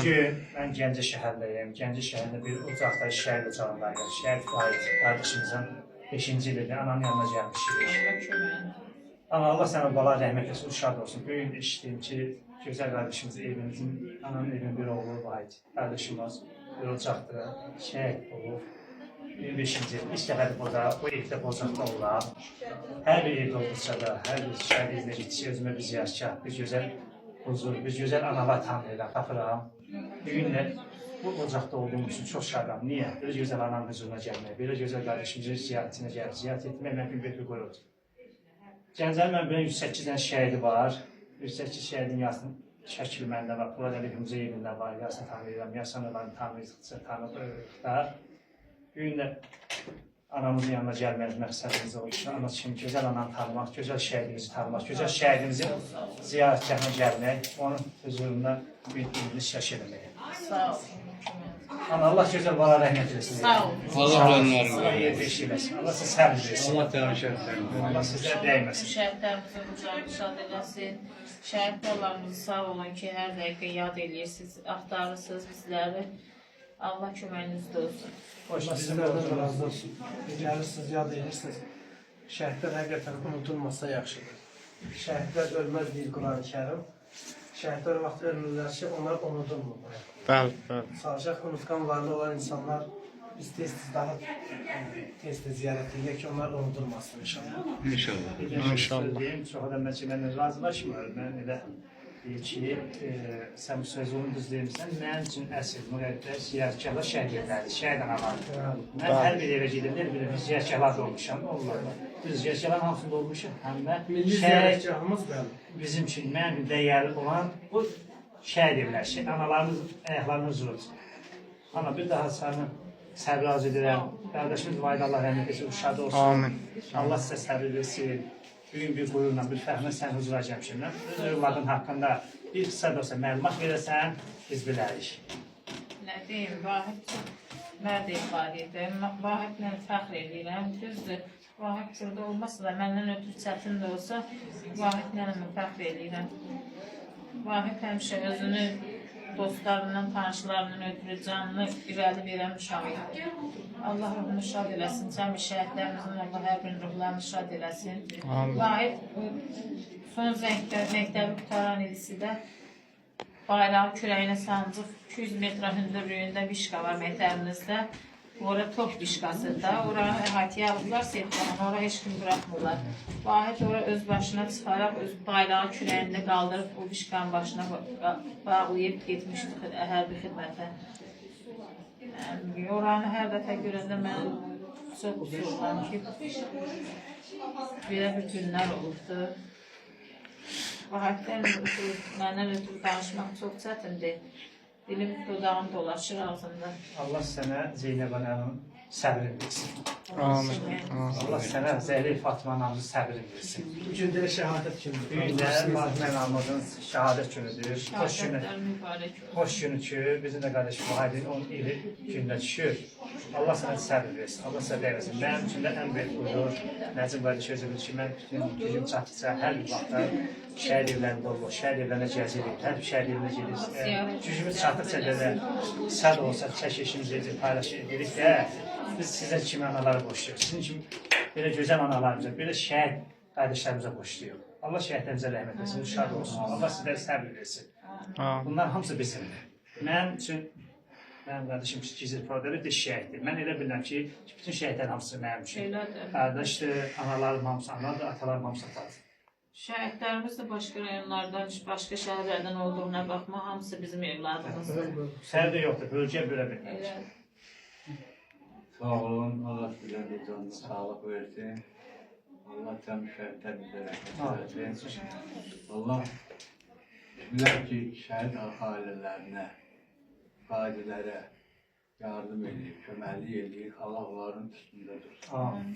Bugün mən Gəncə şəhərindəyim. Gəncə şəhərində bir ocaqda, şəhər ocağındayım. Şəhər Fahid qardaşımızın 5-ci ilində ananın yanına gəlmişik. Ana, Allah sənə bala rəhmət etsin, şad olsun. Bu gün eşitdim ki, gözəl qardaşımız evimizin, ananın evinin bir oğlu Vahid qardaşımız bir ocaqda şəhid olub. 25-ci il, ilk dəfədir burada, bu evdə bu ocaqda olar. Hər bir evdə olduqca da, hər bir şəhər evinə gitsə, özümə bir ziyarkar, bir gözəl huzur, bir gözəl analar tanıyıram, tapıram. Bugün də bu ocaqda olduğum üçün çox şadam. Niyə? Belə gözəl ananın huzuruna gəlmək, belə gözəl qardaşımızın ziyarətinə gəlib, ziyarət etmək mən bir betül qoyuldu. Gəncənin mən bilən 108 dənə şəhidi var. 108 şəhidin yazını şəkil məndə var. Burada Hümzə evində var, yazını tanıyıram, Yasanılarını tanıyırıq. Bugün də anamızın yanına gəlmək məqsədimiz o işin. Ana kimi gözəl ananı tanımaq, gözəl şəhidimizi tanımaq, gözəl şəhidimizin ziyarətgahına gəlmək, onun huzurunda ümidimizi şəş eləmək. Sağ olun. Ana, Allah gözəl bana rəhmət eləsin. Sağ olun. Allah yerdə iş eləsin. Allah sizə səbr versin. Allah təala şəhidlərini. Allah sizə dəyməsin. Şəhidlərimizin ucağını şad eləsin. Şəhid babalarımızı sağ olun ki, hər dəqiqə yad eləyirsiniz, axtarırsınız bizləri. Allah köməyinizdə olsun. Allah sizlərdən razı olsun. Gəlirsiniz, yad edirsiniz. Şəhidlər həqiqətən unutulmasa yaxşıdır. Şəhidlər ölməz deyil Quran-ı Kərim. Şəhidlər vaxt ölmürlər ki, onlar unudulmurlar. Bəli, bəli. Sadəcə unutqan varlı olan insanlar biz tez-tez daha tez-tez ziyarət edək ki, onlar unudulmasın inşallah. İnşallah. İnşallah. Deyim, çox adam mənimlə razılaşmır. Mən elə deyir ki, sən bu sözü onu düz deyirsən, mənim üçün əsl müqəddəs ziyarətgahlar şəhid evləridir, şəhid analardır. Mən hər bir evə gedim, hər bir ziyarətgahlar da olmuşam, olurlar. Düz ziyarətgahların hamısında olmuşam, həm də Milli ziyarətgahımız bəli. bizim üçün mənim dəyərli olan bu şəhid evlər, analarımız ayaqlarını uzurur. Ana, bir daha səni səbir arz edirəm. Qardaşımız Vahid Allah rəhmət etsin, şad olsun. Amin. Allah sizə səbir versin. Bugün bir qürurla, bir fəxrlə sən huzura gəlmişəm. Öz övladın haqqında bir qısa da olsa məlumat verəsən, biz bilərik. Nə deyim, Vahid mərd ifadə edir. Vahidlə fəxr edirəm. Düzdür, Vahid burada olmasa da, məndən ötürü çətin də olsa, Vahidlə fəxr edirəm. Vahid həmişə özünü dostlarından, tanışlarından ötürü canını irəli verən uşaq idi. Allah ruhunu şad eləsin, cəmi şəhidlərimizin Allah hər birinin ruhlarını şad eləsin. Vahid son zəngdə məktəbi qutaran ilisidə bayrağı kürəyinə sancıq 200 metre hündürlüyündə vişqa var məktəbimizdə. Ora top vişqasıdır da, oranı əhatəyə alıblar, setlərini, ora heç kim bırakmırlar. Vahid ora öz başına çıxaraq, öz bayrağı kürəyində qaldırıb, o vişqanın başına bağlayıb getmişdi hərbi xidmətə. Oranı hər dəfə görəndə mən çox usullam ki, belə bir günlər olubdu. Vahiddən məndən ötürü danışmaq çox çətindir. Dilim dodağım dolaşır ağzımda. Allah sənə Zeynəb ananın səbrini versin. Amin. Allah sənə Zəhri Fatma anamızın səbrini versin. Bu gün də şəhadət günüdür. Bugün də Fatma anamızın şəhadət günüdür. Şəhadətlər mübarək olsun. Xoş günü ki, bizim də qardaşım Vahidin onun ili gününə düşür. Allah sənə səbir versin, Allah sənə dəyməsin. Mənim üçün də ən böyük buyurur. Nəcib qardaş özü bilir ki, mən bütün gücüm çatdıqca hər bir vaxtda şəhid evlərində olur, şəhid evlərində gəzirik, hər bir şəhid evində gedirik. Gücümüz çatdıqca da səd olsa, çəkişimizi edir, paylaş edirik də, biz sizə kimi analara boşluyoruz. Sizin kimi belə gözəl analarımıza, belə şəhid qardaşlarımıza boşluyoruz. Allah şəhidlərimizə rəhmət etsin, şad olsun, Allah sizlərə səbir versin. Bunlar hamısı bizimdir. Mənim üçün, mənim qardaşım Gizir Prodəli də şəhiddir. Mən elə bilirəm ki, bütün şəhidlər hamısı mənim üçün. Qardaşdır, analarım hamısı analardır, atalarım hamısı atadır. Şəhidlərimiz də başqa rayonlardan, başqa şəhərlərdən olduğuna baxma, hamısı bizim evladımızdır. Fərqi yoxdur, bölgəyə bölə bilmək. Sağ olun, Allah sizə bir canlı sağlıq versin. Allah cəm şəhidlər bizə rəhmət versin. Allah bilər ki, şəhid ailələrinə, qazilərə yardım edir, köməklik edir. Allah onların üstündə dursun. Amin.